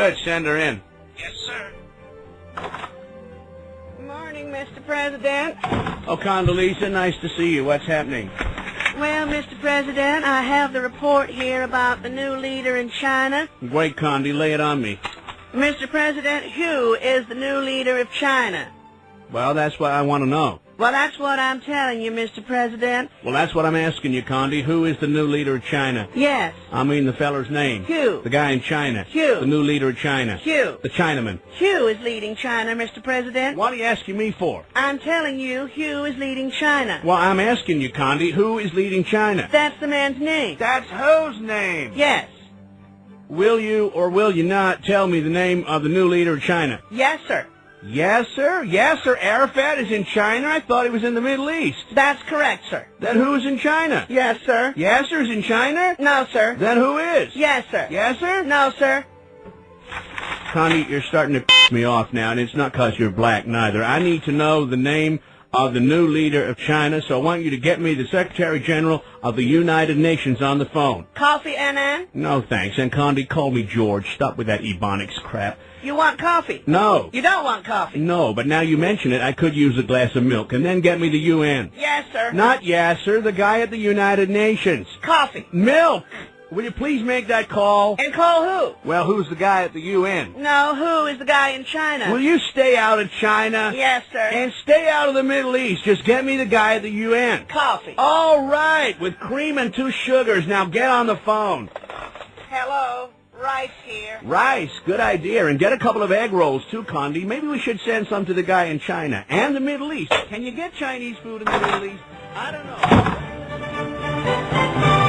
Good, send her in. Yes, sir. Good morning, Mr. President. Oh, Condoleezza, nice to see you. What's happening? Well, Mr. President, I have the report here about the new leader in China. Great, Condi, lay it on me. Mr. President, who is the new leader of China? Well, that's what I want to know. Well, that's what I'm telling you, Mr. President. Well, that's what I'm asking you, Condi. Who is the new leader of China? Yes. I mean the feller's name. Hugh. The guy in China. Hugh. The new leader of China. Hugh. The Chinaman. Hugh is leading China, Mr. President. What are you asking me for? I'm telling you, Hugh is leading China. Well, I'm asking you, Condi, who is leading China? That's the man's name. That's whose name? Yes. Will you or will you not tell me the name of the new leader of China? Yes, sir. Yes, sir. Yasser Arafat is in China. I thought he was in the Middle East. That's correct, sir. Then who's in China? Yes, sir. Yasser's in China? No, sir. Then who is? Yes, sir. Yasser? No, sir. Connie, you're starting to piss me off now, and it's not 'cause you're black, neither. I need to know the name of the new leader of China, so I want you to get me the Secretary General of the United Nations on the phone. Coffee, Annan? No, thanks. And Condi, call me George. Stop with that Ebonics crap. You want coffee? No. You don't want coffee? No, but now you mention it, I could use a glass of milk, and then get me the UN. Yes, sir. Not Yasser, the guy at the United Nations. Coffee. Milk! Will you please make that call? And call who? Well, who's the guy at the UN? No, who is the guy in China? Will you stay out of China? Yes, sir. And stay out of the Middle East. Just get me the guy at the UN. Coffee. All right, with cream and 2 sugars. Now get on the phone. Hello. Rice here. Rice, good idea. And get a couple of egg rolls, too, Condi. Maybe we should send some to the guy in China and the Middle East. Can you get Chinese food in the Middle East? I don't know.